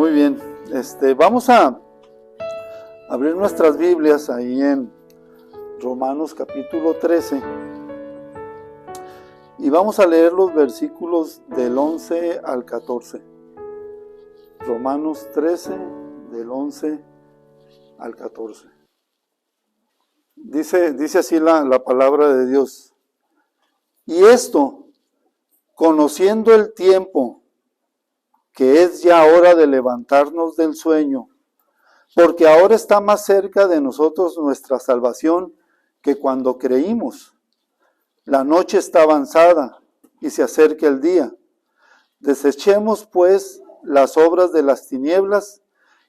Muy bien, vamos a abrir nuestras Biblias ahí en Romanos capítulo 13 y vamos a leer los versículos del 11 al 14. Romanos 13, del 11 al 14. Dice así la palabra de Dios. Y esto, conociendo el tiempo, que es ya hora de levantarnos del sueño, porque ahora está más cerca de nosotros nuestra salvación que cuando creímos. La noche está avanzada y se acerca el día. Desechemos pues las obras de las tinieblas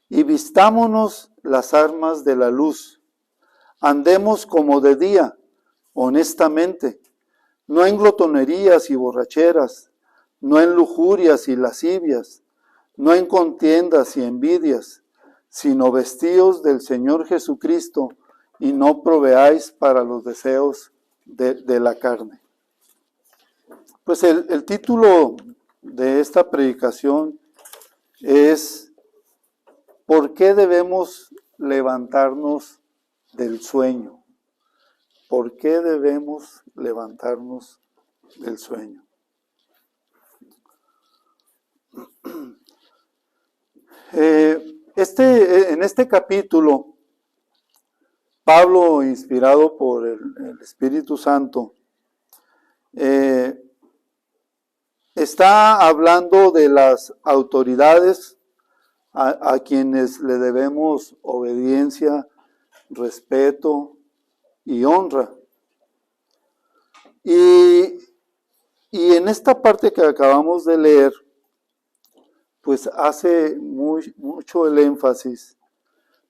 y vistámonos las armas de la luz. Andemos como de día, honestamente, no en glotonerías y borracheras, no en lujurias y lascivias, no en contiendas y envidias, sino vestíos del Señor Jesucristo y no proveáis para los deseos de la carne. Pues el título de esta predicación es ¿por qué debemos levantarnos del sueño? ¿Por qué debemos levantarnos del sueño? En este capítulo, Pablo, inspirado por el Espíritu Santo, está hablando de las autoridades a quienes le debemos obediencia, respeto y honra. Y en esta parte que acabamos de leer, pues hace mucho el énfasis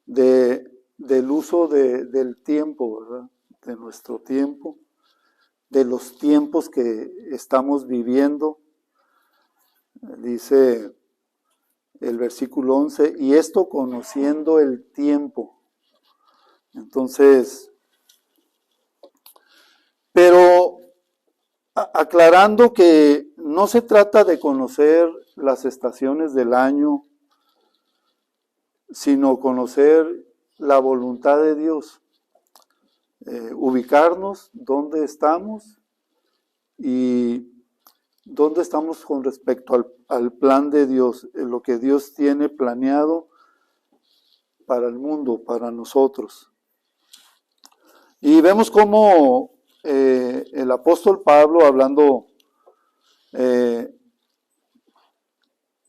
del uso del tiempo, ¿verdad? De nuestro tiempo, de los tiempos que estamos viviendo. Dice el versículo 11, y esto conociendo el tiempo. Entonces, pero aclarando que no se trata de conocer las estaciones del año, sino conocer la voluntad de Dios, ubicarnos dónde estamos y dónde estamos con respecto al plan de Dios, lo que Dios tiene planeado para el mundo, para nosotros. Y vemos cómo el apóstol Pablo, hablando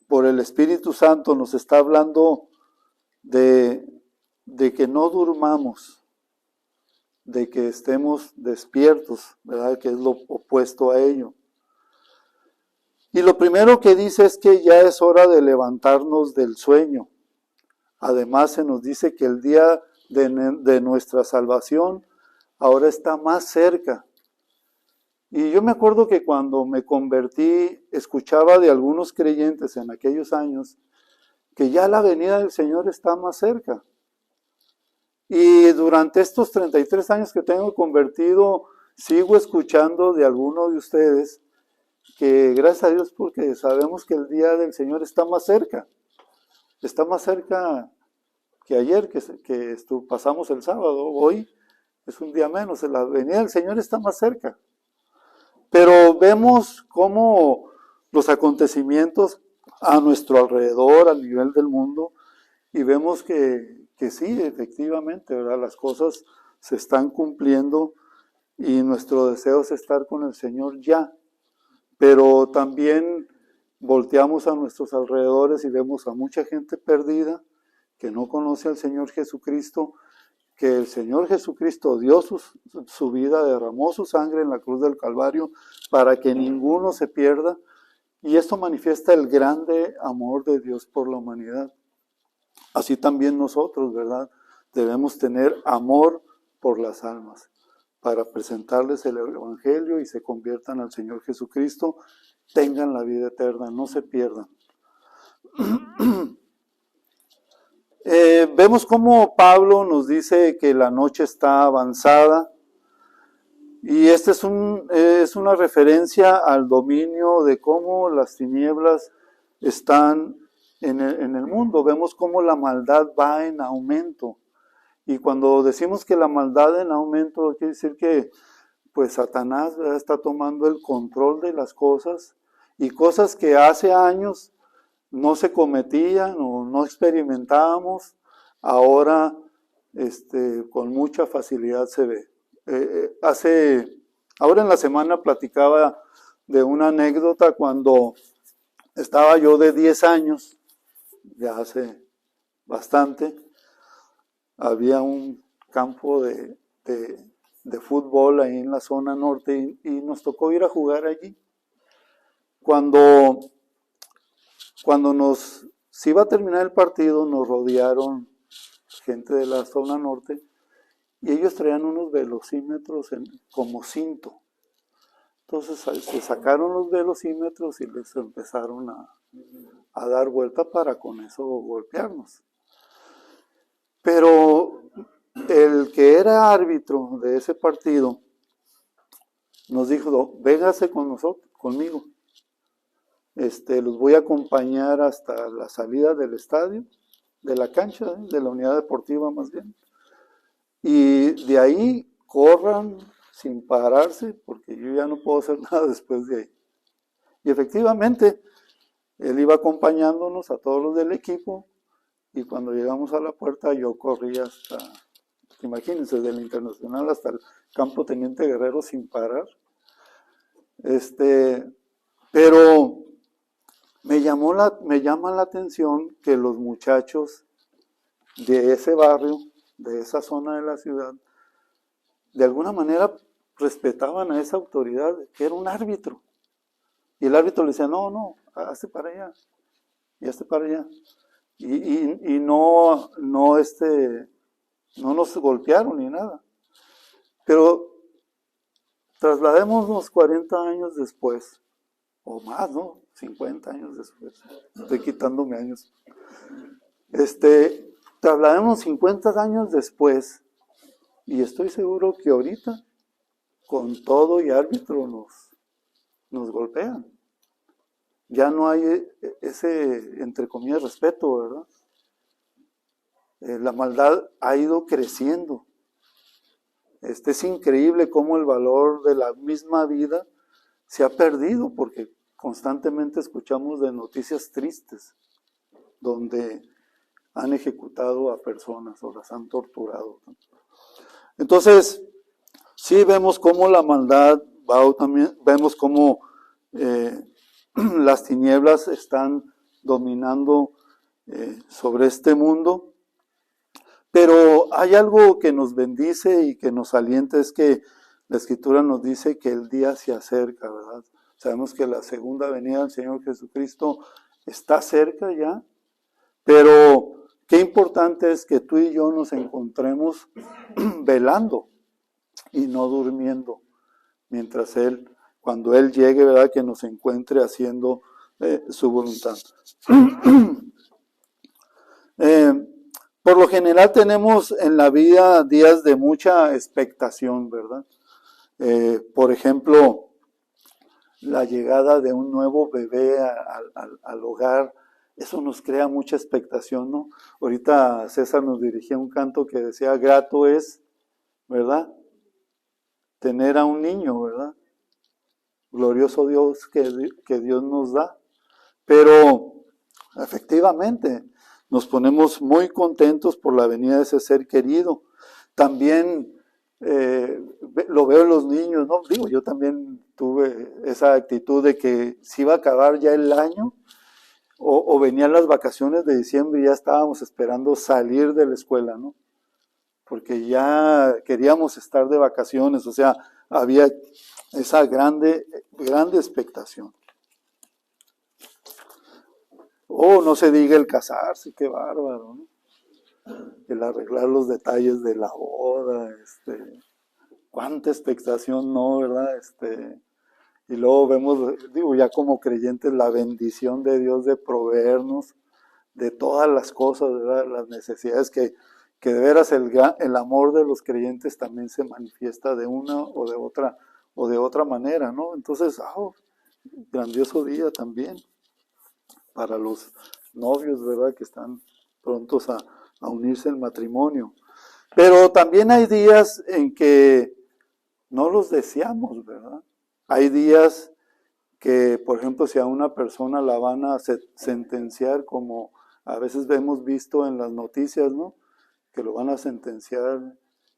por el Espíritu Santo, nos está hablando de que no durmamos, de que estemos despiertos, ¿verdad? Que es lo opuesto a ello. Y lo primero que dice es que ya es hora de levantarnos del sueño. Además se nos dice que el día de nuestra salvación ahora está más cerca. Y yo me acuerdo que cuando me convertí, escuchaba de algunos creyentes en aquellos años que ya la venida del Señor está más cerca. Y durante estos 33 años que tengo convertido, sigo escuchando de algunos de ustedes que gracias a Dios porque sabemos que el día del Señor está más cerca que ayer que pasamos el sábado. Hoy es un día menos, la venida del Señor está más cerca. Pero vemos cómo los acontecimientos a nuestro alrededor, al nivel del mundo, y vemos que sí, efectivamente, ¿verdad? Las cosas se están cumpliendo y nuestro deseo es estar con el Señor ya. Pero también volteamos a nuestros alrededores y vemos a mucha gente perdida que no conoce al Señor Jesucristo, que el Señor Jesucristo dio su vida, derramó su sangre en la cruz del Calvario para que ninguno se pierda. Y esto manifiesta el grande amor de Dios por la humanidad. Así también nosotros, ¿verdad? Debemos tener amor por las almas para presentarles el Evangelio y se conviertan al Señor Jesucristo, tengan la vida eterna, no se pierdan. Vemos cómo Pablo nos dice que la noche está avanzada y esta es una referencia al dominio de cómo las tinieblas están en el mundo. Vemos cómo la maldad va en aumento. Y cuando decimos que la maldad en aumento, quiere decir que pues Satanás, ¿verdad?, está tomando el control de las cosas, y cosas que hace años no se cometían o no experimentábamos, ahora con mucha facilidad se ve. Ahora en la semana platicaba de una anécdota cuando estaba yo de 10 años, ya hace bastante. Había un campo de fútbol ahí en la zona norte y nos tocó ir a jugar allí. Cuando se iba a terminar el partido, nos rodearon gente de la zona norte y ellos traían unos velocímetros como cinto. Entonces se sacaron los velocímetros y les empezaron a dar vuelta para con eso golpearnos. Pero el que era árbitro de ese partido nos dijo: véngase con nosotros, conmigo. Los voy a acompañar hasta la salida del estadio, de la cancha, de la unidad deportiva más bien. Y de ahí corran sin pararse, porque yo ya no puedo hacer nada después de ahí. Y efectivamente, él iba acompañándonos a todos los del equipo, y cuando llegamos a la puerta yo corrí hasta, imagínense, del Internacional hasta el campo Teniente Guerrero sin parar. Pero me llama la atención que los muchachos de ese barrio, de esa zona de la ciudad, de alguna manera respetaban a esa autoridad, que era un árbitro. Y el árbitro le decía: no, hazte para allá, y hazte para allá. Y no nos golpearon ni nada. Pero trasladémonos 40 años después, o más, ¿no? 50 años después. Estoy quitándome años. Trasladémonos 50 años después, y estoy seguro que ahorita, con todo y árbitro, nos golpean. Ya no hay ese, entre comillas, respeto, ¿verdad? La maldad ha ido creciendo. Es increíble cómo el valor de la misma vida se ha perdido, porque constantemente escuchamos de noticias tristes donde han ejecutado a personas o las han torturado. Entonces, sí vemos cómo la maldad va, también vemos cómo las tinieblas están dominando sobre este mundo. Pero hay algo que nos bendice y que nos alienta, es que la Escritura nos dice que el día se acerca, ¿verdad? Sabemos que la segunda venida del Señor Jesucristo está cerca ya, pero qué importante es que tú y yo nos encontremos velando y no durmiendo, mientras cuando Él llegue, ¿verdad?, que nos encuentre haciendo su voluntad. Por lo general tenemos en la vida días de mucha expectación, ¿verdad? Por ejemplo, la llegada de un nuevo bebé al hogar, eso nos crea mucha expectación, ¿no? Ahorita César nos dirigía un canto que decía: grato es, ¿verdad?, tener a un niño, ¿verdad? Glorioso Dios que Dios nos da. Pero efectivamente nos ponemos muy contentos por la venida de ese ser querido. También lo veo en los niños, ¿no? Digo, yo también tuve esa actitud de que si iba a acabar ya el año o venían las vacaciones de diciembre y ya estábamos esperando salir de la escuela, ¿no? Porque ya queríamos estar de vacaciones, o sea, había esa grande expectación. No se diga el casarse, qué bárbaro, ¿no? El arreglar los detalles de la boda, cuánta expectación, ¿no?, ¿verdad? Y luego vemos, digo, ya como creyentes, la bendición de Dios de proveernos de todas las cosas, ¿verdad?, las necesidades que de veras el amor de los creyentes también se manifiesta de una o de otra manera, ¿no? Entonces, grandioso día también para los novios, ¿verdad? Que están prontos a unirse en matrimonio. Pero también hay días en que no los deseamos, ¿verdad? Hay días que, por ejemplo, si a una persona la van a sentenciar, como a veces hemos visto en las noticias, ¿no? Que lo van a sentenciar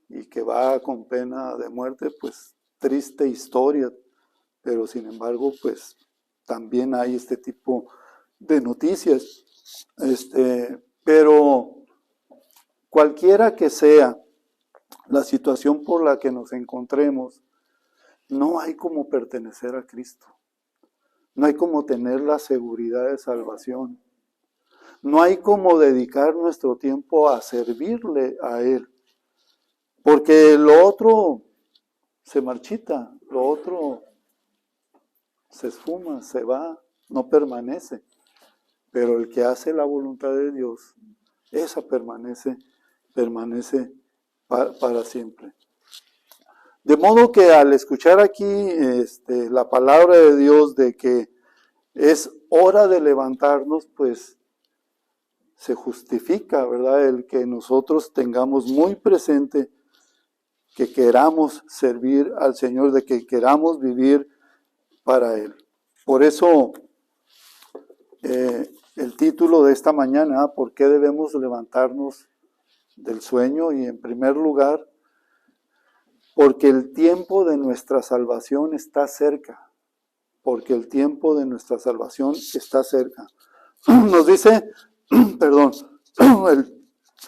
y que va con pena de muerte, pues triste historia, pero sin embargo, pues también hay este tipo de noticias. Pero cualquiera que sea la situación por la que nos encontremos, no hay como pertenecer a Cristo. No hay como tener la seguridad de salvación. No hay como dedicar nuestro tiempo a servirle a Él. Porque lo otro se marchita, lo otro se esfuma, se va, no permanece. Pero el que hace la voluntad de Dios, esa permanece para siempre. De modo que al escuchar aquí la palabra de Dios de que es hora de levantarnos, pues se justifica, ¿verdad? El que nosotros tengamos muy presente que queramos servir al Señor, de que queramos vivir para Él. Por eso el título de esta mañana, ¿por qué debemos levantarnos del sueño? Y en primer lugar, porque el tiempo de nuestra salvación está cerca. Porque el tiempo de nuestra salvación está cerca. Nos dice, perdón,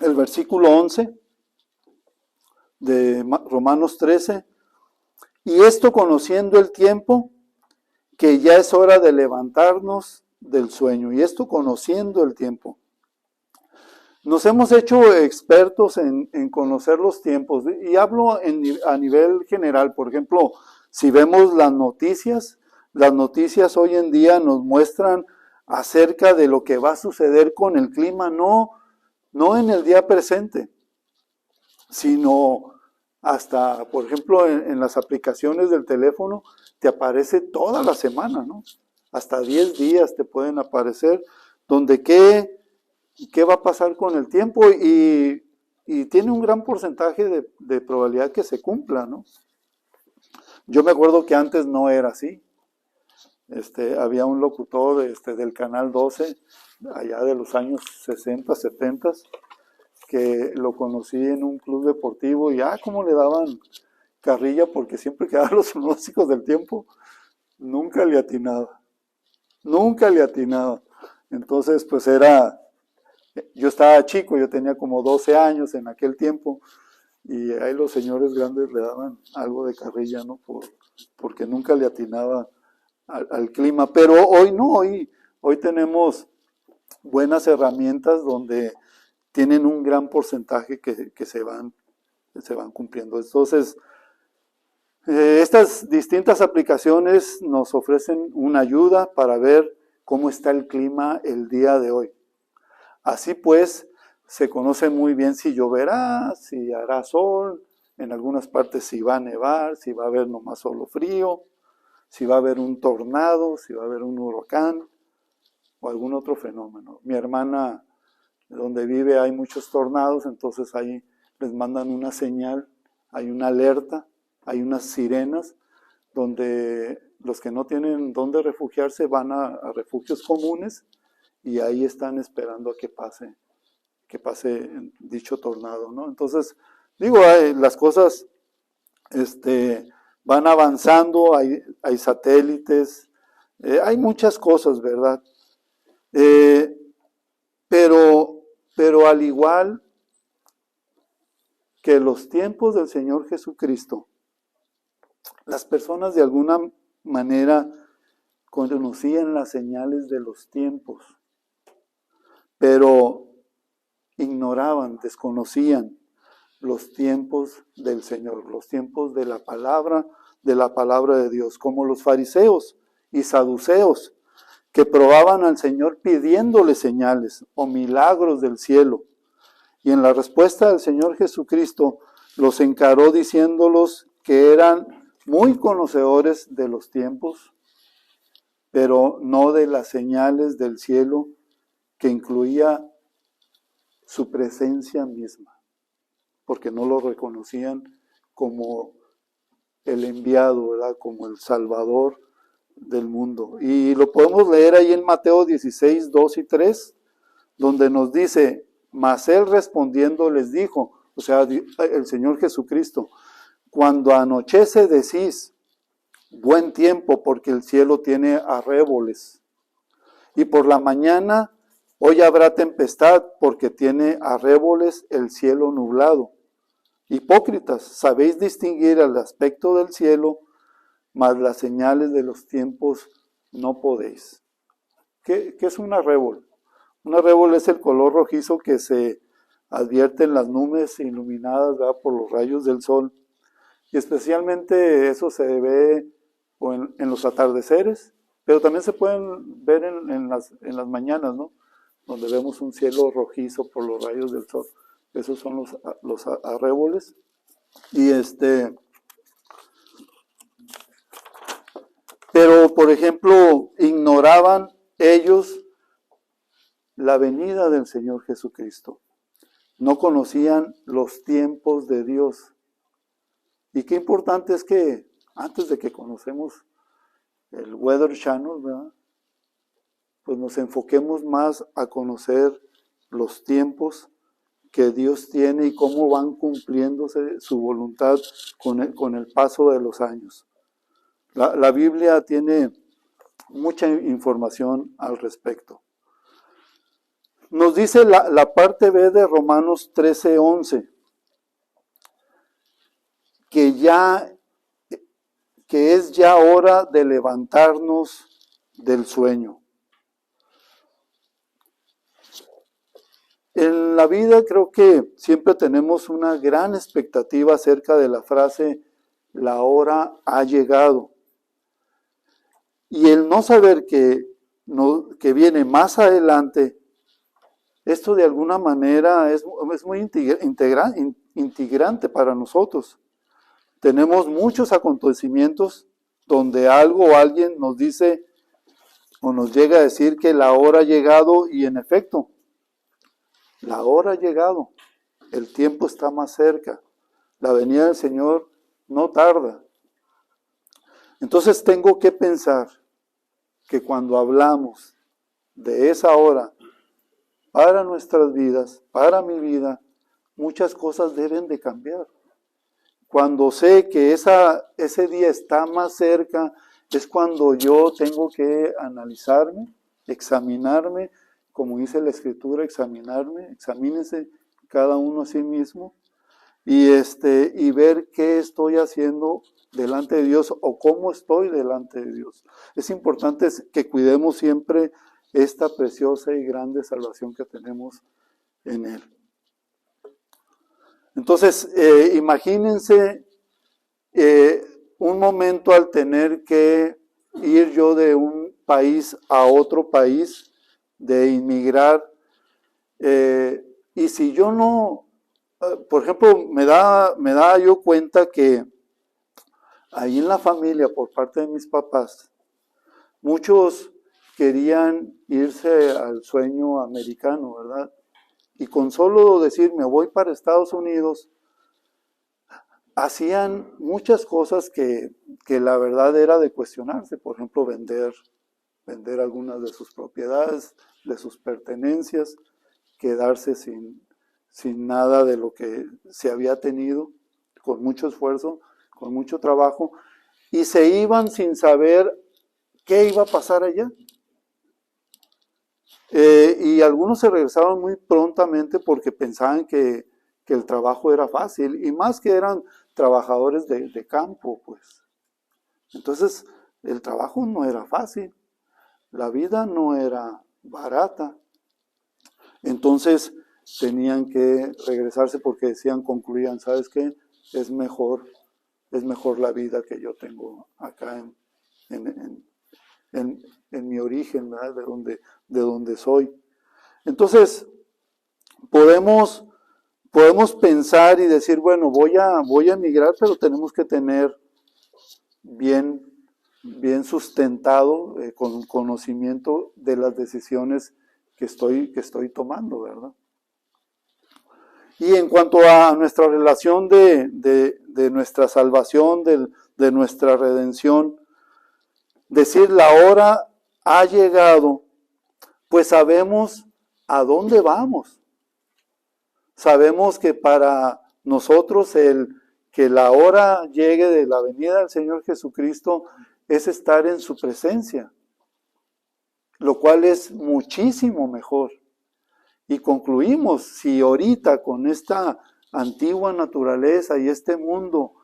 el versículo 11 de Romanos 13, y esto conociendo el tiempo, que ya es hora de levantarnos del sueño, y esto conociendo el tiempo. Nos hemos hecho expertos en conocer los tiempos, y hablo a nivel general. Por ejemplo, si vemos las noticias hoy en día nos muestran acerca de lo que va a suceder con el clima, no en el día presente, sino hasta, por ejemplo, en las aplicaciones del teléfono te aparece toda la semana, ¿no? Hasta 10 días te pueden aparecer, donde qué va a pasar con el tiempo y tiene un gran porcentaje de probabilidad que se cumpla, ¿no? Yo me acuerdo que antes no era así. Había un locutor del Canal 12, allá de los años 60, 70, que lo conocí en un club deportivo y cómo le daban carrilla porque siempre quedaban los pronósticos del tiempo, nunca le atinaba. Entonces, pues yo estaba chico, yo tenía como 12 años en aquel tiempo, y ahí los señores grandes le daban algo de carrilla, ¿no? Porque nunca le atinaba al clima. Pero hoy no, hoy tenemos buenas herramientas donde tienen un gran porcentaje que se van cumpliendo. Entonces, estas distintas aplicaciones nos ofrecen una ayuda para ver cómo está el clima el día de hoy. Así pues, se conoce muy bien si lloverá, si hará sol, en algunas partes si va a nevar, si va a haber nomás solo frío, si va a haber un tornado, si va a haber un huracán o algún otro fenómeno. Mi hermana, donde vive, hay muchos tornados, entonces ahí les mandan una señal, hay una alerta, hay unas sirenas, donde los que no tienen dónde refugiarse van a refugios comunes y ahí están esperando a que pase dicho tornado, ¿no? Entonces, digo, las cosas van avanzando, hay satélites, hay muchas cosas, ¿verdad? Pero al igual que los tiempos del Señor Jesucristo, las personas de alguna manera conocían las señales de los tiempos, pero ignoraban, desconocían los tiempos del Señor, los tiempos de la palabra de Dios, como los fariseos y saduceos, que probaban al Señor pidiéndole señales o milagros del cielo. Y en la respuesta del Señor Jesucristo los encaró diciéndolos que eran muy conocedores de los tiempos, pero no de las señales del cielo que incluía su presencia misma, porque no lo reconocían como el enviado, ¿verdad? Como el Salvador del mundo. Y lo podemos leer ahí en Mateo 16, 2 y 3, donde nos dice, mas él respondiendo les dijo, o sea, el Señor Jesucristo, cuando anochece decís, buen tiempo, porque el cielo tiene arréboles, y por la mañana, hoy habrá tempestad, porque tiene arréboles el cielo nublado. Hipócritas, sabéis distinguir el aspecto del cielo, mas las señales de los tiempos no podéis. ¿Qué es un arrebol? Un arrebol es el color rojizo que se advierte en las nubes iluminadas, ¿verdad?, por los rayos del sol. Y especialmente eso se ve en los atardeceres, pero también se pueden ver en las mañanas, ¿no?, donde vemos un cielo rojizo por los rayos del sol. Esos son los arréboles. Y pero, por ejemplo, ignoraban ellos la venida del Señor Jesucristo. No conocían los tiempos de Dios. Y qué importante es que antes de que conocemos el Weather Channel, ¿verdad?, pues nos enfoquemos más a conocer los tiempos que Dios tiene y cómo van cumpliéndose su voluntad con el paso de los años. La Biblia tiene mucha información al respecto. Nos dice la parte B de Romanos 13:11, que es ya hora de levantarnos del sueño. En la vida creo que siempre tenemos una gran expectativa acerca de la frase, la hora ha llegado. Y el no saber que viene más adelante, esto de alguna manera es muy integrante para nosotros. Tenemos muchos acontecimientos donde algo o alguien nos dice o nos llega a decir que la hora ha llegado y en efecto, la hora ha llegado, el tiempo está más cerca, la venida del Señor no tarda. Entonces tengo que pensar que cuando hablamos de esa hora para nuestras vidas, para mi vida, muchas cosas deben de cambiar. Cuando sé que ese día está más cerca, es cuando yo tengo que analizarme, examinarme, como dice la Escritura, examínense cada uno a sí mismo, y ver qué estoy haciendo delante de Dios o cómo estoy delante de Dios. Es importante que cuidemos siempre esta preciosa y grande salvación que tenemos en Él. Entonces, imagínense un momento al tener que ir yo de un país a otro país, de inmigrar, y si yo no, por ejemplo, me da yo cuenta que ahí en la familia, por parte de mis papás, muchos querían irse al sueño americano, ¿verdad? Y con solo decir, me voy para Estados Unidos, hacían muchas cosas que la verdad era de cuestionarse. Por ejemplo, vender algunas de sus propiedades, de sus pertenencias, quedarse sin nada de lo que se había tenido, con mucho esfuerzo, con mucho trabajo, y se iban sin saber qué iba a pasar allá. Y algunos se regresaron muy prontamente porque pensaban que el trabajo era fácil, y más que eran trabajadores de campo, pues. Entonces, el trabajo no era fácil, la vida no era barata. Entonces, tenían que regresarse porque concluían, ¿sabes qué? Es mejor la vida que yo tengo acá en mi origen, ¿verdad? De donde soy. Entonces, podemos pensar y decir, bueno, voy a emigrar, pero tenemos que tener bien sustentado, con conocimiento de las decisiones estoy tomando, ¿verdad? Y en cuanto a nuestra relación de nuestra salvación, de nuestra redención, decir la hora ha llegado, pues sabemos a dónde vamos. Sabemos que para nosotros que la hora llegue de la venida del Señor Jesucristo es estar en su presencia, lo cual es muchísimo mejor. Y concluimos, si ahorita con esta antigua naturaleza y este mundo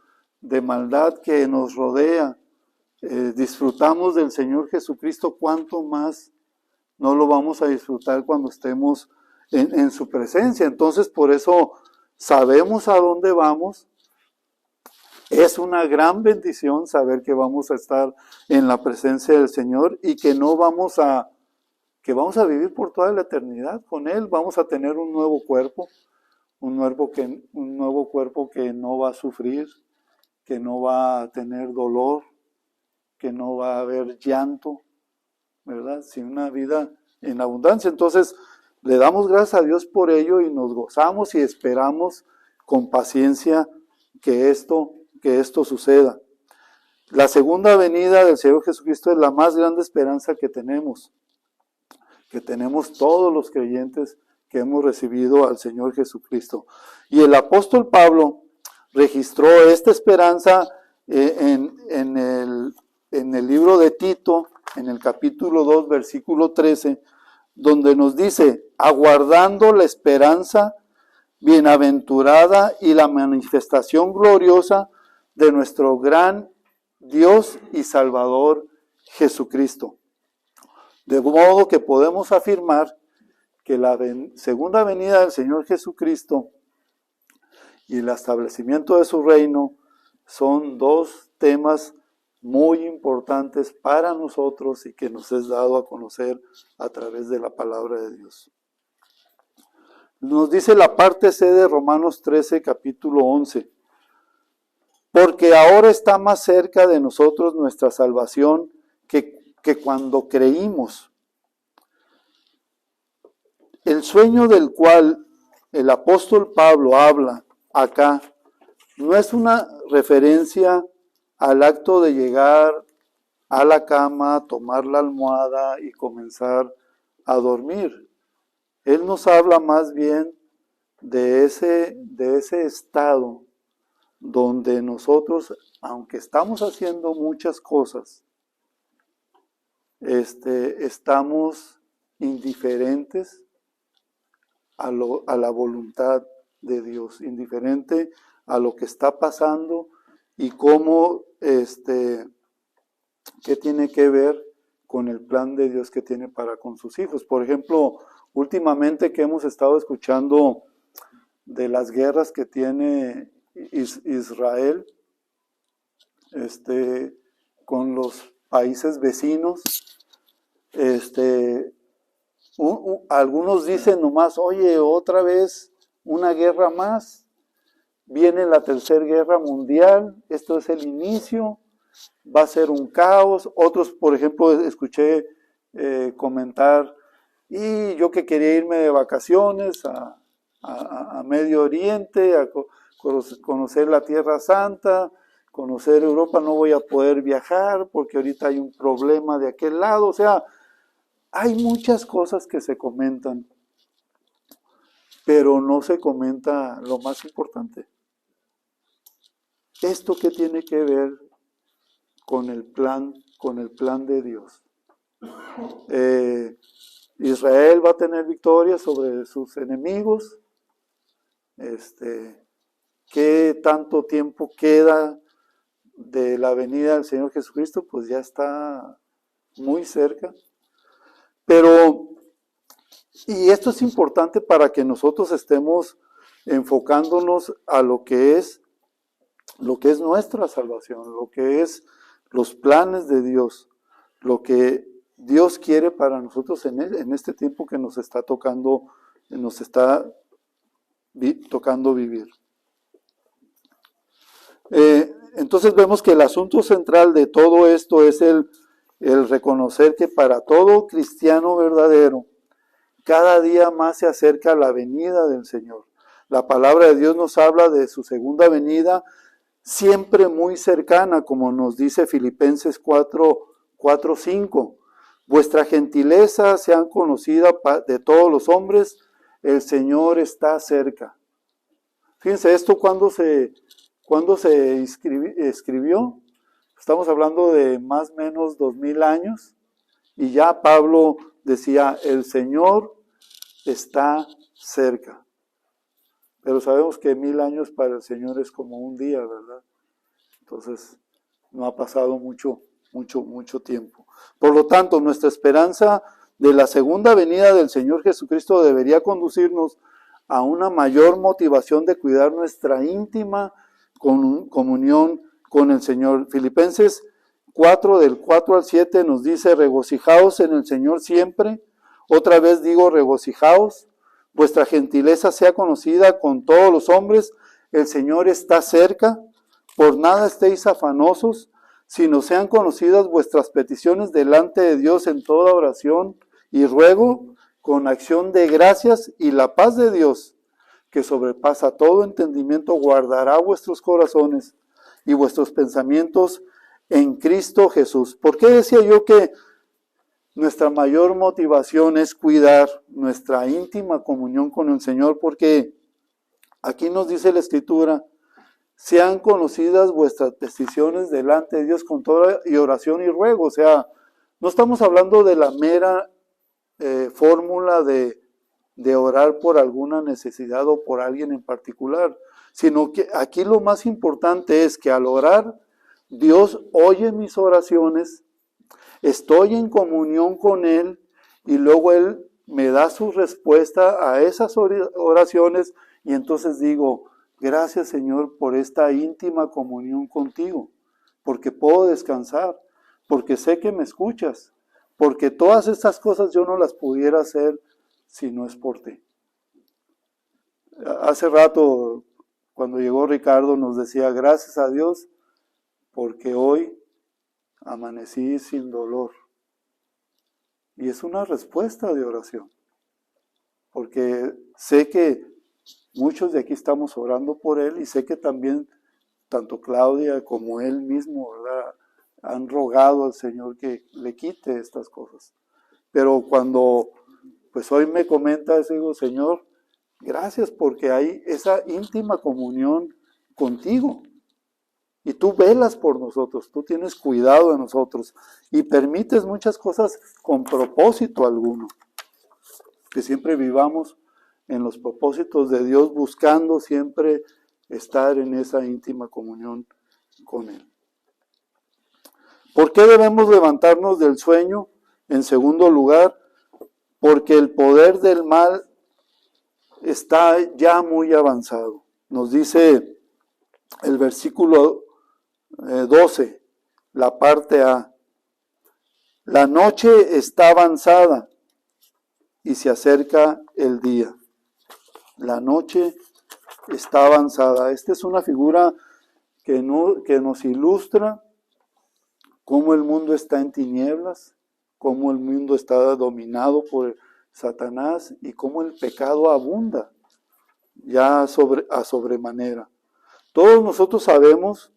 de maldad que nos rodea, disfrutamos del Señor Jesucristo, ¿cuánto más no lo vamos a disfrutar cuando estemos en su presencia? Entonces, por eso sabemos a dónde vamos. Es una gran bendición saber que vamos a estar en la presencia del Señor y que vamos a vivir por toda la eternidad con Él. Vamos a tener un nuevo cuerpo, un nuevo cuerpo que no va a sufrir, que no va a tener dolor, que no va a haber llanto, ¿verdad? Sino una vida en abundancia. Entonces, le damos gracias a Dios por ello y nos gozamos y esperamos con paciencia que esto suceda. La segunda venida del Señor Jesucristo es la más grande esperanza que tenemos todos los creyentes que hemos recibido al Señor Jesucristo. Y el apóstol Pablo registró esta esperanza en el libro de Tito, en el capítulo 2, versículo 13, donde nos dice, aguardando la esperanza bienaventurada y la manifestación gloriosa de nuestro gran Dios y Salvador Jesucristo. De modo que podemos afirmar que la segunda venida del Señor Jesucristo y el establecimiento de su reino son dos temas muy importantes para nosotros y que nos es dado a conocer a través de la palabra de Dios. Nos dice la parte C de Romanos 13, capítulo 11. Porque ahora está más cerca de nosotros nuestra salvación que cuando creímos. El sueño del cual el apóstol Pablo habla acá no es una referencia al acto de llegar a la cama, tomar la almohada y comenzar a dormir. Él nos habla más bien de ese estado donde nosotros, aunque estamos haciendo muchas cosas, estamos indiferentes a la voluntad de Dios, indiferente a lo que está pasando y cómo, qué tiene que ver con el plan de Dios que tiene para con sus hijos. Por ejemplo, últimamente que hemos estado escuchando de las guerras que tiene Israel con los países vecinos, algunos dicen nomás, oye, otra vez una guerra más, viene la tercera guerra mundial, esto es el inicio, va a ser un caos. Otros, por ejemplo, escuché comentar, y yo que quería irme de vacaciones a Medio Oriente, a conocer la Tierra Santa, conocer Europa, no voy a poder viajar porque ahorita hay un problema de aquel lado. O sea, hay muchas cosas que se comentan, pero no se comenta lo más importante. ¿Esto qué tiene que ver con el plan de Dios? Israel va a tener victoria sobre sus enemigos. ¿Qué tanto tiempo queda de la venida del Señor Jesucristo? Pues ya está muy cerca. Y esto es importante para que nosotros estemos enfocándonos a lo que es nuestra salvación, lo que es los planes de Dios, lo que Dios quiere para nosotros en este tiempo que nos está tocando vivir. Entonces vemos que el asunto central de todo esto es el reconocer que para todo cristiano verdadero, cada día más se acerca la venida del Señor. La palabra de Dios nos habla de su segunda venida, siempre muy cercana, como nos dice Filipenses 4:5. Vuestra gentileza sea conocida de todos los hombres, el Señor está cerca. Fíjense, esto cuando se escribió, estamos hablando de más o menos 2000 años, y ya Pablo decía, el Señor está cerca. Pero sabemos que 1000 años para el Señor es como un día, ¿verdad? Entonces, no ha pasado mucho tiempo. Por lo tanto, nuestra esperanza de la segunda venida del Señor Jesucristo debería conducirnos a una mayor motivación de cuidar nuestra íntima comunión con el Señor. Filipenses 4, del 4 al 7 nos dice, regocijaos en el Señor siempre. Otra vez digo, regocijaos. Vuestra gentileza sea conocida con todos los hombres. El Señor está cerca. Por nada estéis afanosos, sino sean conocidas vuestras peticiones delante de Dios en toda oración y ruego, con acción de gracias, y la paz de Dios, que sobrepasa todo entendimiento, guardará vuestros corazones y vuestros pensamientos en Cristo Jesús. ¿Por qué decía yo que nuestra mayor motivación es cuidar nuestra íntima comunión con el Señor? Porque aquí nos dice la Escritura, sean conocidas vuestras peticiones delante de Dios con toda y oración y ruego. O sea, no estamos hablando de la mera fórmula de orar por alguna necesidad o por alguien en particular, sino que aquí lo más importante es que al orar, Dios oye mis oraciones, estoy en comunión con Él y luego Él me da su respuesta a esas oraciones y entonces digo, gracias Señor por esta íntima comunión contigo, porque puedo descansar, porque sé que me escuchas, porque todas estas cosas yo no las pudiera hacer si no es por ti. Hace rato, cuando llegó Ricardo, nos decía, gracias a Dios, porque hoy amanecí sin dolor. Y es una respuesta de oración, porque sé que muchos de aquí estamos orando por él y sé que también tanto Claudia como él mismo, ¿verdad?, han rogado al Señor que le quite estas cosas. Pero cuando pues hoy me comenta eso, digo, Señor, gracias porque hay esa íntima comunión contigo. Y tú velas por nosotros, tú tienes cuidado de nosotros y permites muchas cosas con propósito alguno. Que siempre vivamos en los propósitos de Dios, buscando siempre estar en esa íntima comunión con Él. ¿Por qué debemos levantarnos del sueño? En segundo lugar, porque el poder del mal está ya muy avanzado. Nos dice el versículo 12, la parte A. La noche está avanzada y se acerca el día. La noche está avanzada. Esta es una figura que nos ilustra cómo el mundo está en tinieblas, cómo el mundo está dominado por Satanás y cómo el pecado abunda ya a sobremanera. Todos nosotros sabemos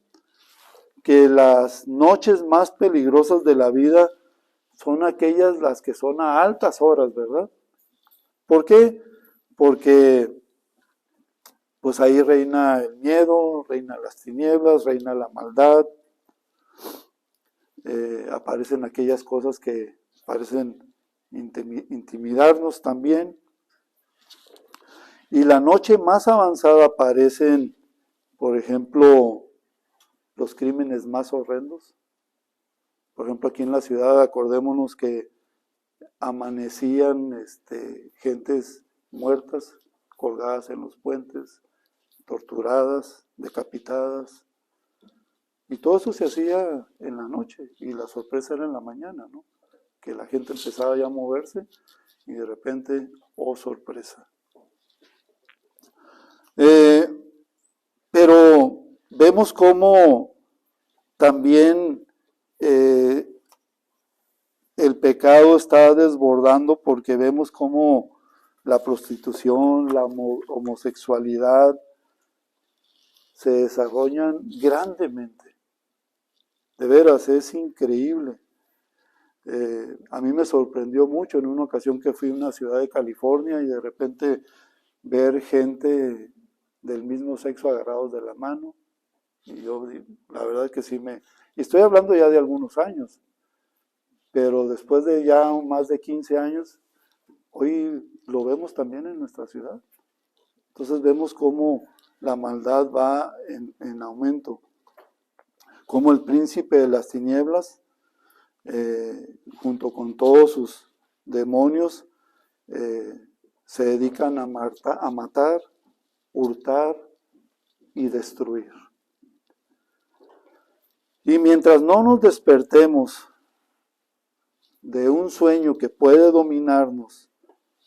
que las noches más peligrosas de la vida son aquellas las que son a altas horas, ¿verdad? ¿Por qué? Porque pues ahí reina el miedo, reina las tinieblas, reina la maldad, aparecen aquellas cosas que parecen intimidarnos también. Y la noche más avanzada aparecen, por ejemplo, los crímenes más horrendos. Por ejemplo, aquí en la ciudad, acordémonos que amanecían gentes muertas, colgadas en los puentes, torturadas, decapitadas. Y todo eso se hacía en la noche y la sorpresa era en la mañana, ¿no? Que la gente empezaba ya a moverse y de repente, oh sorpresa. Pero vemos cómo también el pecado está desbordando porque vemos cómo la prostitución, la homosexualidad, se desarrollan grandemente. De veras, es increíble. A mí me sorprendió mucho en una ocasión que fui a una ciudad de California y de repente ver gente del mismo sexo agarrados de la mano. Y yo, la verdad que sí y estoy hablando ya de algunos años, pero después de ya más de 15 años, hoy lo vemos también en nuestra ciudad. Entonces vemos cómo la maldad va en aumento, cómo el príncipe de las tinieblas, junto con todos sus demonios, se dedican a matar, hurtar y destruir. Y mientras no nos despertemos de un sueño que puede dominarnos,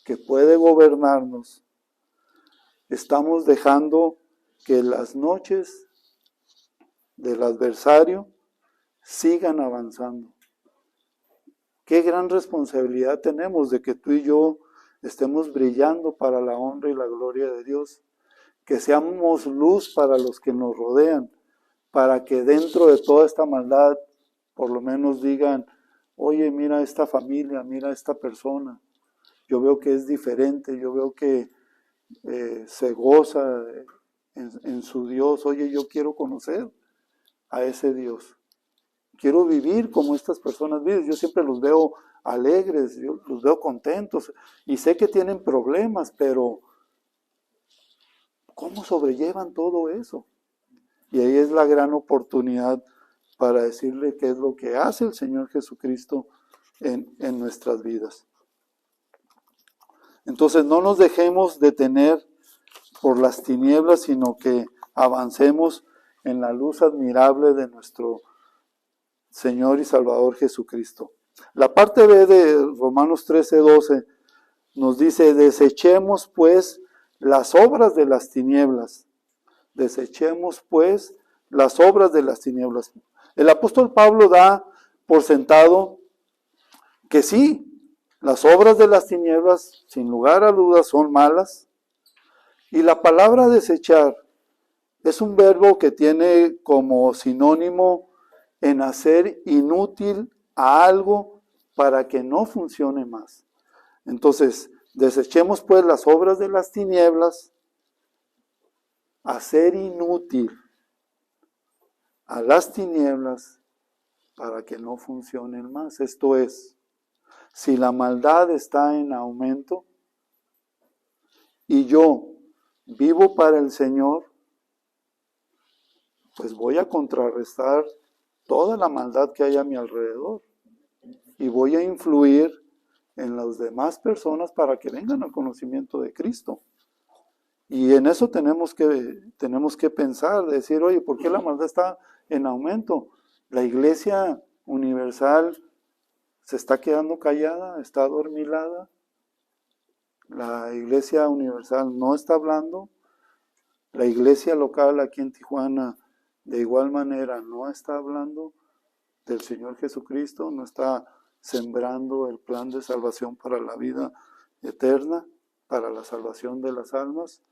que puede gobernarnos, estamos dejando que las noches del adversario sigan avanzando. Qué gran responsabilidad tenemos de que tú y yo estemos brillando para la honra y la gloria de Dios, que seamos luz para los que nos rodean, para que dentro de toda esta maldad por lo menos digan, oye, mira esta familia, mira esta persona, yo veo que es diferente, yo veo que se goza en su Dios, oye, yo quiero conocer a ese Dios, quiero vivir como estas personas viven, yo siempre los veo alegres, yo los veo contentos y sé que tienen problemas, pero ¿cómo sobrellevan todo eso? Y ahí es la gran oportunidad para decirle qué es lo que hace el Señor Jesucristo en nuestras vidas. Entonces no nos dejemos detener por las tinieblas, sino que avancemos en la luz admirable de nuestro Señor y Salvador Jesucristo. La parte B de Romanos 13:12 nos dice, desechemos pues las obras de las tinieblas. Desechemos pues las obras de las tinieblas. El apóstol Pablo da por sentado que sí, las obras de las tinieblas, sin lugar a dudas, son malas. Y la palabra desechar es un verbo que tiene como sinónimo en hacer inútil a algo para que no funcione más. Entonces, desechemos pues las obras de las tinieblas, hacer inútil a las tinieblas para que no funcionen más. Esto es, si la maldad está en aumento y yo vivo para el Señor, pues voy a contrarrestar toda la maldad que hay a mi alrededor y voy a influir en las demás personas para que vengan al conocimiento de Cristo. Y en eso tenemos que pensar, decir, oye, ¿por qué la maldad está en aumento? La Iglesia Universal se está quedando callada, está adormilada. La Iglesia Universal no está hablando. La iglesia local aquí en Tijuana, de igual manera, no está hablando del Señor Jesucristo, no está sembrando el plan de salvación para la vida eterna, para la salvación de las almas.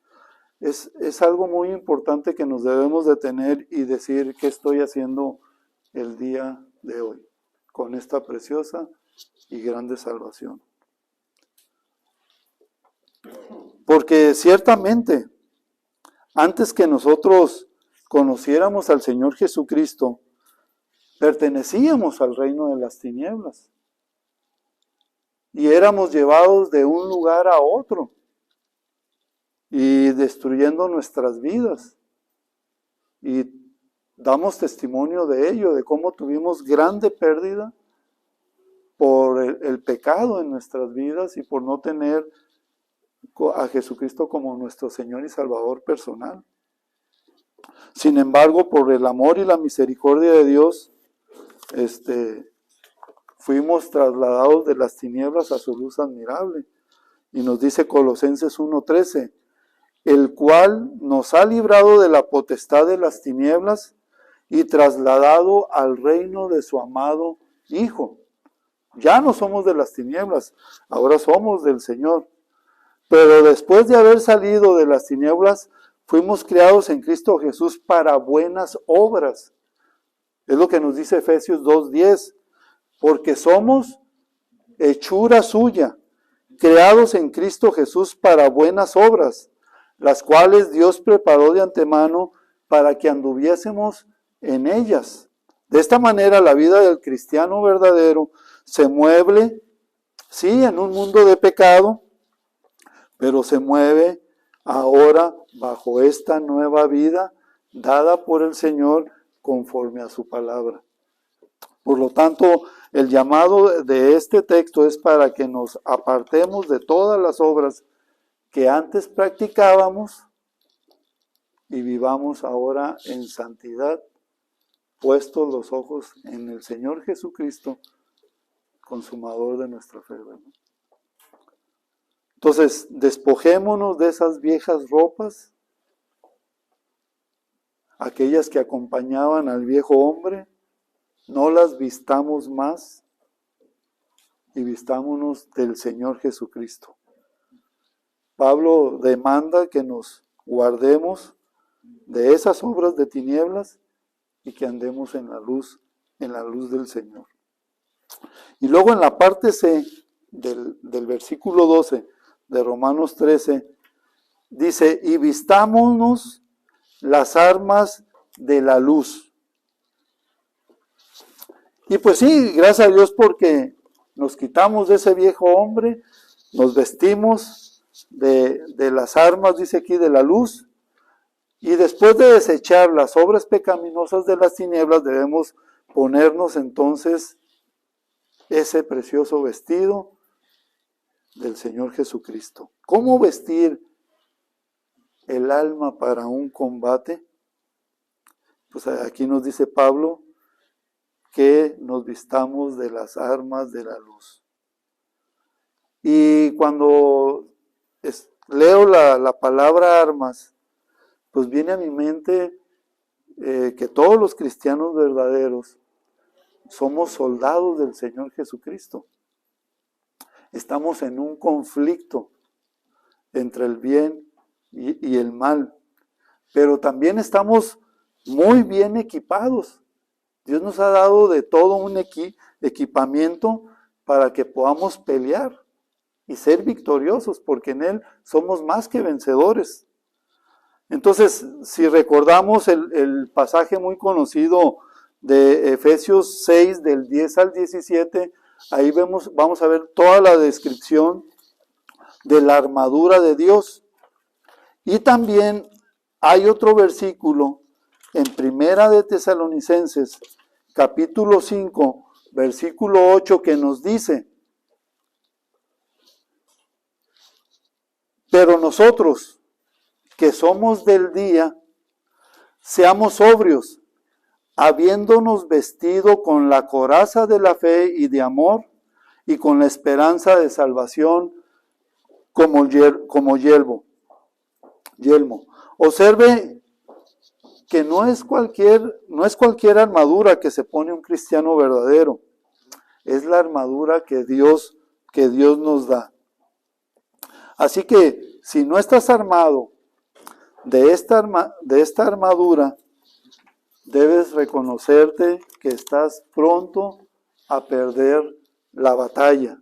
Es algo muy importante que nos debemos detener y decir qué estoy haciendo el día de hoy con esta preciosa y grande salvación. Porque ciertamente, antes que nosotros conociéramos al Señor Jesucristo, pertenecíamos al reino de las tinieblas y éramos llevados de un lugar a otro y destruyendo nuestras vidas. Y damos testimonio de ello, de cómo tuvimos grande pérdida por el pecado en nuestras vidas y por no tener a Jesucristo como nuestro Señor y Salvador personal. Sin embargo, por el amor y la misericordia de Dios, fuimos trasladados de las tinieblas a su luz admirable. Y nos dice Colosenses 1:13, el cual nos ha librado de la potestad de las tinieblas y trasladado al reino de su amado Hijo. Ya no somos de las tinieblas, ahora somos del Señor. Pero después de haber salido de las tinieblas, fuimos creados en Cristo Jesús para buenas obras. Es lo que nos dice Efesios 2:10. Porque somos hechura suya, creados en Cristo Jesús para buenas obras, las cuales Dios preparó de antemano para que anduviésemos en ellas. De esta manera la vida del cristiano verdadero se mueve, sí, en un mundo de pecado, pero se mueve ahora bajo esta nueva vida dada por el Señor conforme a su palabra. Por lo tanto, el llamado de este texto es para que nos apartemos de todas las obras que antes practicábamos y vivamos ahora en santidad, puestos los ojos en el Señor Jesucristo, consumador de nuestra fe, ¿verdad? Entonces, despojémonos de esas viejas ropas, aquellas que acompañaban al viejo hombre, no las vistamos más y vistámonos del Señor Jesucristo. Pablo demanda que nos guardemos de esas obras de tinieblas y que andemos en la luz del Señor. Y luego en la parte C del versículo 12 de Romanos 13, dice, y vistámonos las armas de la luz. Y pues sí, gracias a Dios porque nos quitamos de ese viejo hombre, nos vestimos de las armas, dice aquí, de la luz, y después de desechar las obras pecaminosas de las tinieblas, debemos ponernos entonces ese precioso vestido del Señor Jesucristo. ¿Cómo vestir el alma para un combate? Pues aquí nos dice Pablo, que nos vistamos de las armas de la luz. Y cuando leo la palabra armas, pues viene a mi mente que todos los cristianos verdaderos somos soldados del Señor Jesucristo. Estamos en un conflicto entre el bien y el mal, pero también estamos muy bien equipados. Dios nos ha dado de todo un equipamiento para que podamos pelear y ser victoriosos, porque en Él somos más que vencedores. Entonces, si recordamos el pasaje muy conocido de Efesios 6, del 10 al 17, ahí vamos a ver toda la descripción de la armadura de Dios. Y también hay otro versículo en Primera de Tesalonicenses, capítulo 5, versículo 8, que nos dice, pero nosotros, que somos del día, seamos sobrios, habiéndonos vestido con la coraza de la fe y de amor, y con la esperanza de salvación como yelmo. Observe que no es cualquier armadura que se pone un cristiano verdadero, es la armadura que Dios nos da. Así que si no estás armado de esta armadura, debes reconocerte que estás pronto a perder la batalla.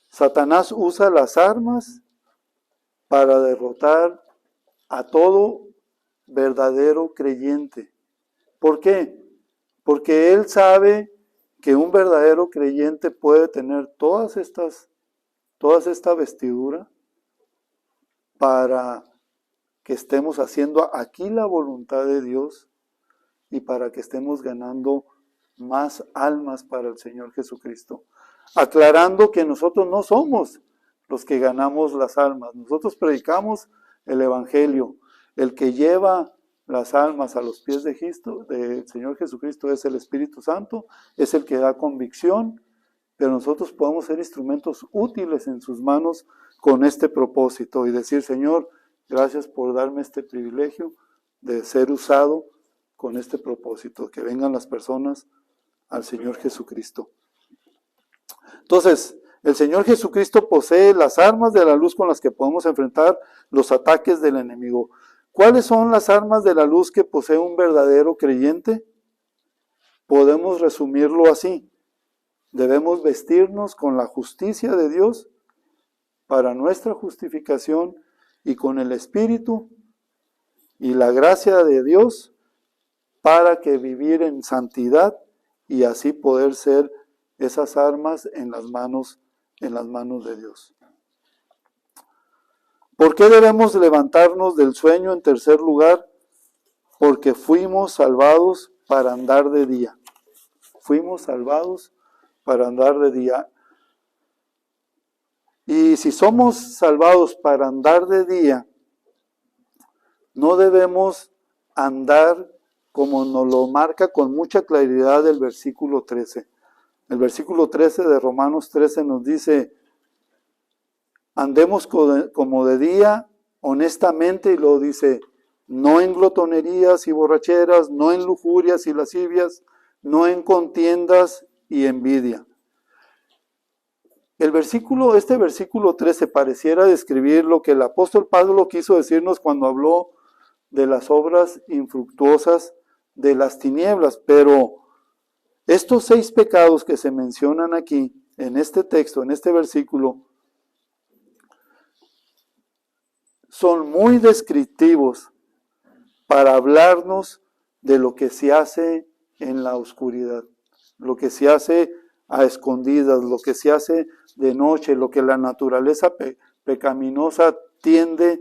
Satanás usa las armas para derrotar a todo verdadero creyente. ¿Por qué? Porque él sabe que un verdadero creyente puede tener toda esta vestidura para que estemos haciendo aquí la voluntad de Dios y para que estemos ganando más almas para el Señor Jesucristo. Aclarando que nosotros no somos los que ganamos las almas. Nosotros predicamos el Evangelio. El que lleva las almas a los pies de Cristo, del Señor Jesucristo, es el Espíritu Santo, es el que da convicción, pero nosotros podemos ser instrumentos útiles en sus manos con este propósito y decir, Señor, gracias por darme este privilegio de ser usado con este propósito, que vengan las personas al Señor Jesucristo. Entonces, El Señor Jesucristo posee las armas de la luz con las que podemos enfrentar los ataques del enemigo. ¿Cuáles son las armas de la luz que posee un verdadero creyente? Podemos resumirlo así. Debemos vestirnos con la justicia de Dios para nuestra justificación y con el Espíritu y la gracia de Dios para que vivir en santidad y así poder ser esas armas en las manos de Dios. ¿Por qué debemos levantarnos del sueño? En tercer lugar, porque fuimos salvados para andar de día. Fuimos salvados para andar de día. Y si somos salvados para andar de día, no debemos andar como nos lo marca con mucha claridad el versículo 13. El versículo 13 de Romanos 13 nos dice, andemos como de día, honestamente, y luego dice, no en glotonerías y borracheras, no en lujurias y lascivias, no en contiendas y envidia. Este versículo 13 pareciera describir lo que el apóstol Pablo quiso decirnos cuando habló de las obras infructuosas de las tinieblas, pero estos 6 pecados que se mencionan aquí, en este texto, en este versículo, son muy descriptivos para hablarnos de lo que se hace en la oscuridad, lo que se hace a escondidas, lo que se hace de noche, lo que la naturaleza pecaminosa tiende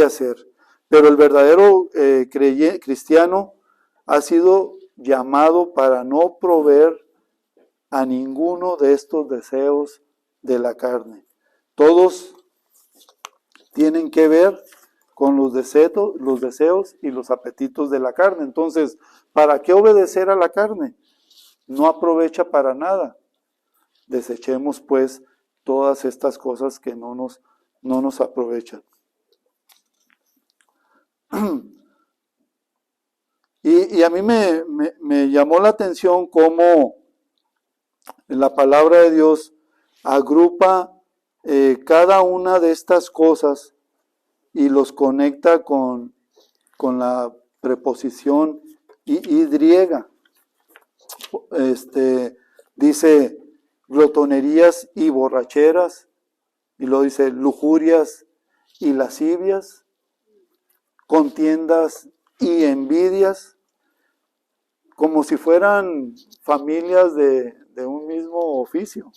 a hacer. Pero el verdadero cristiano ha sido llamado para no proveer a ninguno de estos deseos de la carne. Todos tienen que ver con los deseos y los apetitos de la carne. Entonces, ¿para qué obedecer a la carne? No aprovecha para nada. Desechemos pues todas estas cosas que no nos aprovechan. Y a mí me llamó la atención cómo la palabra de Dios agrupa cada una de estas cosas y los conecta con la preposición y. Dice glotonerías y borracheras, y luego dice lujurias y lascivias, contiendas y envidias, como si fueran familias de un mismo oficio.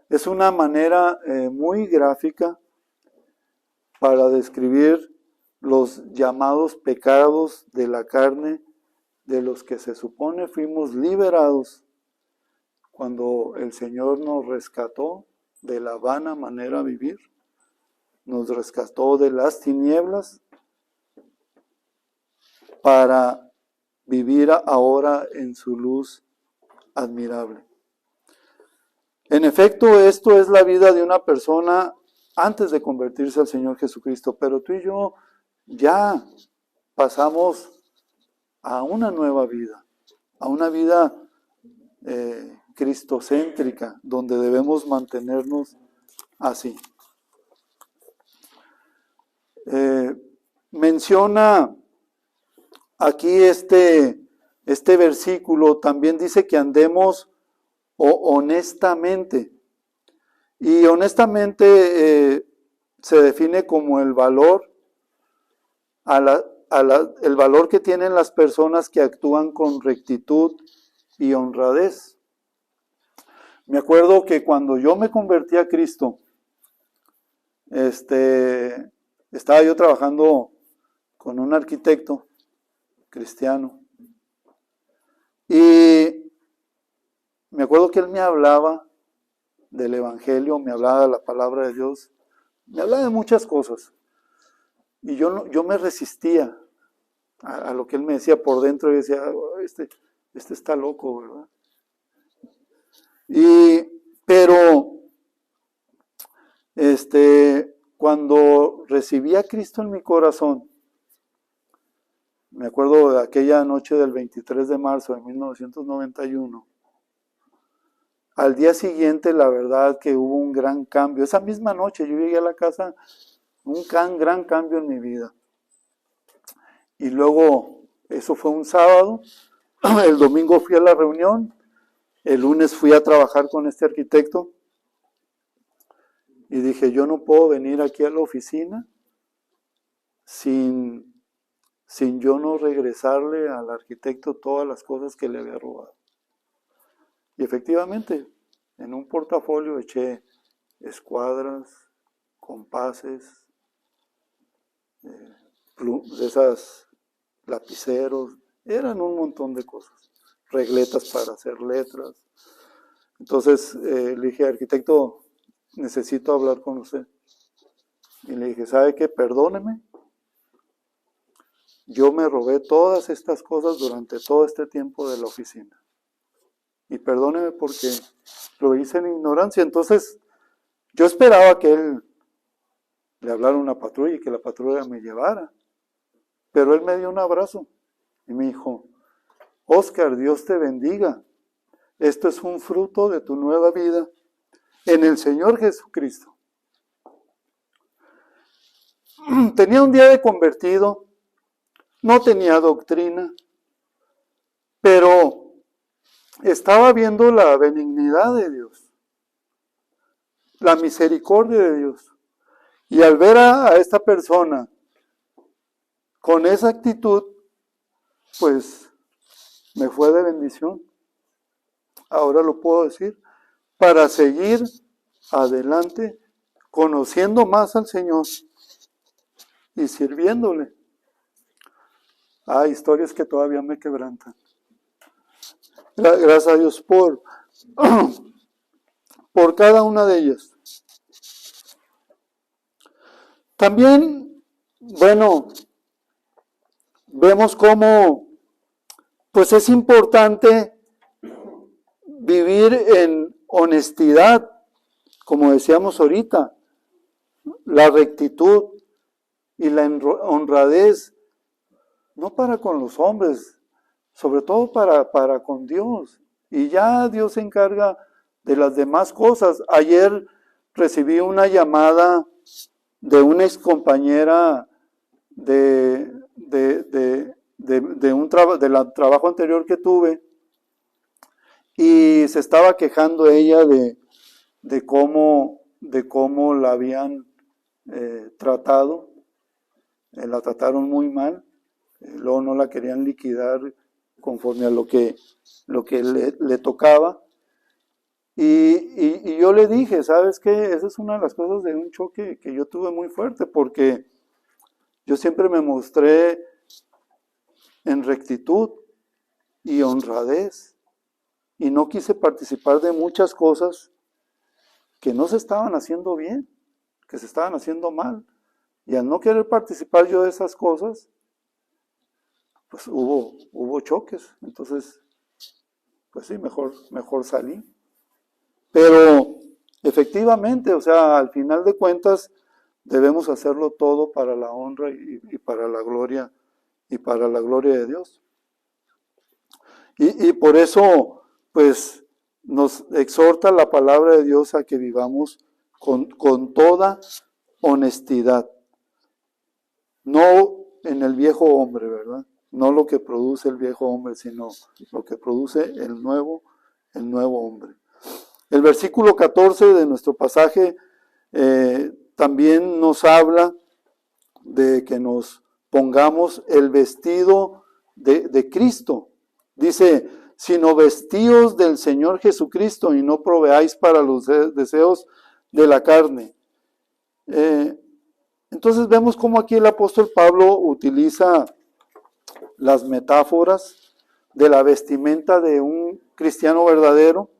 Es una manera muy gráfica para describir los llamados pecados de la carne, de los que se supone fuimos liberados cuando el Señor nos rescató de la vana manera de vivir, nos rescató de las tinieblas para vivir ahora en su luz admirable. En efecto, esto es la vida de una persona antes de convertirse al Señor Jesucristo, pero tú y yo ya pasamos a una nueva vida, a una vida cristocéntrica, donde debemos mantenernos así. Menciona aquí este versículo, también dice que andemos honestamente, y honestamente se define como el valor el valor que tienen las personas que actúan con rectitud y honradez. Me acuerdo que cuando yo me convertí a Cristo, estaba yo trabajando con un arquitecto cristiano y me acuerdo que él me hablaba del Evangelio, me hablaba de la palabra de Dios, me hablaba de muchas cosas y yo me resistía a lo que él me decía por dentro. Y decía, oh, este está loco, ¿verdad? Pero cuando recibí a Cristo en mi corazón, me acuerdo de aquella noche del 23 de marzo de 1991, Al día siguiente, la verdad que hubo un gran cambio. Esa misma noche yo llegué a la casa, un gran cambio en mi vida. Y luego, eso fue un sábado, el domingo fui a la reunión, el lunes fui a trabajar con este arquitecto y dije, yo no puedo venir aquí a la oficina sin yo no regresarle al arquitecto todas las cosas que le había robado. Y efectivamente, en un portafolio eché escuadras, compases, de esas lapiceros, eran un montón de cosas, regletas para hacer letras. Entonces le dije, arquitecto, necesito hablar con usted. Y le dije, ¿sabe qué? Perdóneme. Yo me robé todas estas cosas durante todo este tiempo de la oficina. Y perdóneme porque lo hice en ignorancia. Entonces, yo esperaba que él le hablara a una patrulla y que la patrulla me llevara. Pero él me dio un abrazo y me dijo, Óscar, Dios te bendiga. Esto es un fruto de tu nueva vida en el Señor Jesucristo. Tenía un día de convertido, no tenía doctrina, pero estaba viendo la benignidad de Dios, la misericordia de Dios. Y al ver a esta persona con esa actitud, pues me fue de bendición. Ahora lo puedo decir, para seguir adelante, conociendo más al Señor y sirviéndole. Hay historias que todavía me quebrantan. Gracias a Dios por cada una de ellas. También, bueno, vemos cómo pues es importante vivir en honestidad, como decíamos ahorita, la rectitud y la honradez, no para con los hombres, sobre todo para con Dios. Y ya Dios se encarga de las demás cosas. Ayer recibí una llamada de una excompañera del trabajo anterior que tuve, y se estaba quejando ella de cómo la habían tratado. La trataron muy mal, luego no la querían liquidar conforme a lo que le tocaba. Y yo le dije, ¿sabes qué? Esa es una de las cosas de un choque que yo tuve muy fuerte, porque yo siempre me mostré en rectitud y honradez, y no quise participar de muchas cosas que no se estaban haciendo bien, que se estaban haciendo mal. Y al no querer participar yo de esas cosas, pues hubo choques. Entonces, pues sí, mejor salí. Pero efectivamente, o sea, al final de cuentas, debemos hacerlo todo para la honra y para la gloria, de Dios. Y por eso, pues, nos exhorta la palabra de Dios a que vivamos con toda honestidad. No en el viejo hombre, ¿verdad? No lo que produce el viejo hombre, sino lo que produce el nuevo hombre. El versículo 14 de nuestro pasaje también nos habla de que nos pongamos el vestido de Cristo. Dice, sino vestíos del Señor Jesucristo y no proveáis para los deseos de la carne. Entonces vemos cómo aquí el apóstol Pablo utiliza las metáforas de la vestimenta de un cristiano verdadero.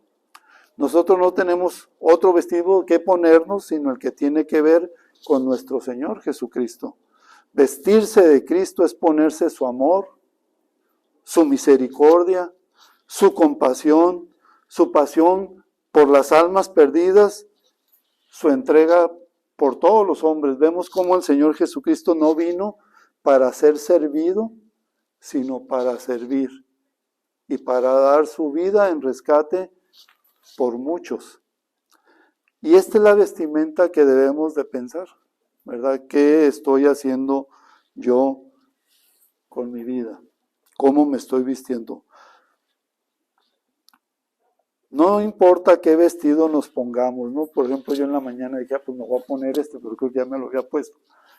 Nosotros no tenemos otro vestido que ponernos, sino el que tiene que ver con nuestro Señor Jesucristo. Vestirse de Cristo es ponerse su amor, su misericordia, su compasión, su pasión por las almas perdidas, su entrega por todos los hombres. Vemos cómo el Señor Jesucristo no vino para ser servido, sino para servir y para dar su vida en rescate por muchos. Y esta es la vestimenta que debemos de pensar, ¿verdad? ¿Qué estoy haciendo yo con mi vida? ¿Cómo me estoy vistiendo? No importa qué vestido nos pongamos, ¿no? Por ejemplo, yo en la mañana dije, pues me voy a poner pero creo que ya me lo había puesto.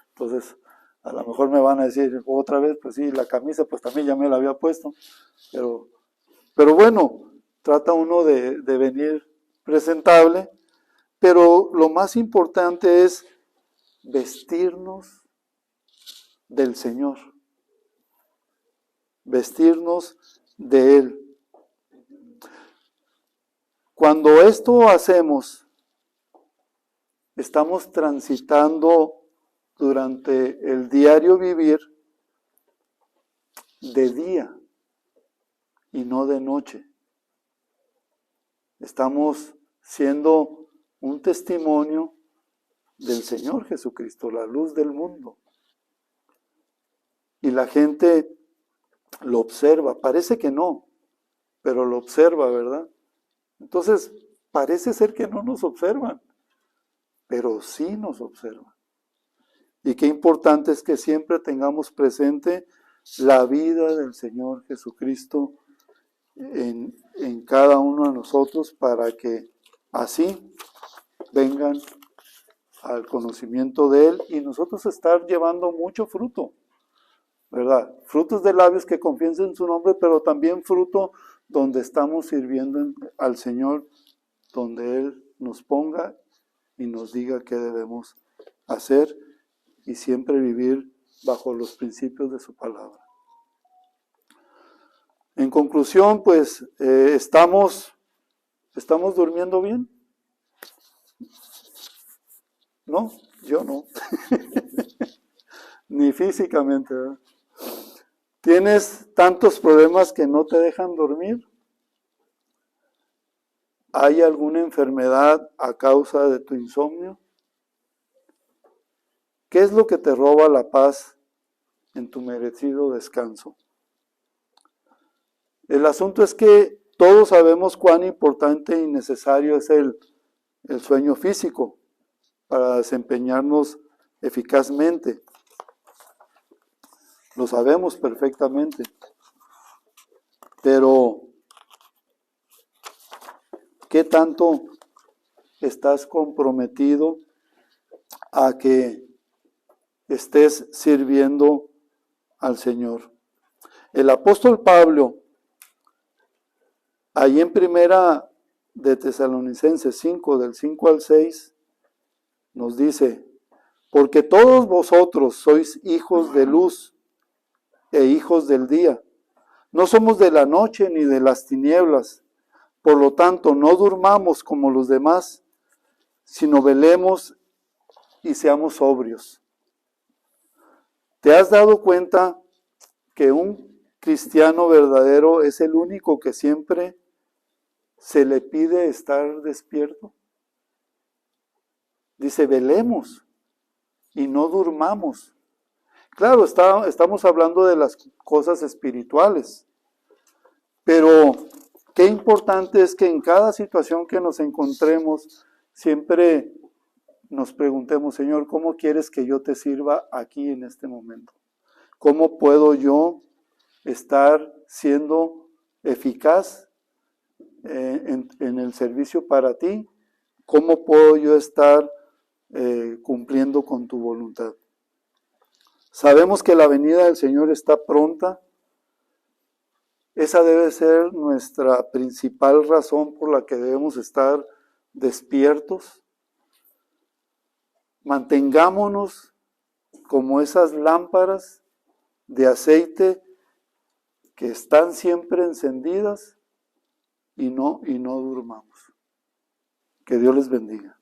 Entonces, a lo mejor me van a decir otra vez, pues sí, la camisa, pues también ya me la había puesto. Pero bueno, trata uno de venir presentable, pero lo más importante es vestirnos del Señor, vestirnos de Él. Cuando esto hacemos, estamos transitando durante el diario vivir de día y no de noche. Estamos siendo un testimonio del Señor Jesucristo, la luz del mundo. Y la gente lo observa, parece que no, pero lo observa, ¿verdad? Entonces, parece ser que no nos observan, pero sí nos observan. Y qué importante es que siempre tengamos presente la vida del Señor Jesucristo en cada uno de nosotros para que así vengan al conocimiento de Él y nosotros estar llevando mucho fruto, ¿verdad? Frutos de labios que confiesen en su nombre, pero también fruto donde estamos sirviendo al Señor, donde Él nos ponga y nos diga qué debemos hacer y siempre vivir bajo los principios de su palabra. En conclusión, pues, ¿estamos durmiendo bien? ¿No? Yo no. Ni físicamente, ¿verdad? ¿Tienes tantos problemas que no te dejan dormir? ¿Hay alguna enfermedad a causa de tu insomnio? ¿Qué es lo que te roba la paz en tu merecido descanso? El asunto es que todos sabemos cuán importante y necesario es el sueño físico para desempeñarnos eficazmente. Lo sabemos perfectamente. Pero, ¿qué tanto estás comprometido a que estés sirviendo al Señor? El apóstol Pablo, ahí en Primera de Tesalonicenses 5, del 5 al 6, nos dice, porque todos vosotros sois hijos de luz e hijos del día. No somos de la noche ni de las tinieblas. Por lo tanto, no durmamos como los demás, sino velemos y seamos sobrios. ¿Te has dado cuenta que un cristiano verdadero es el único que siempre se le pide estar despierto? Dice, velemos y no durmamos. Claro, estamos hablando de las cosas espirituales, pero qué importante es que en cada situación que nos encontremos, siempre nos preguntemos, Señor, ¿cómo quieres que yo te sirva aquí en este momento? ¿Cómo puedo yo estar siendo eficaz en el servicio para ti? ¿Cómo puedo yo estar cumpliendo con tu voluntad? Sabemos que la venida del Señor está pronta. Esa debe ser nuestra principal razón por la que debemos estar despiertos. Mantengámonos como esas lámparas de aceite que están siempre encendidas y no durmamos. Que Dios les bendiga.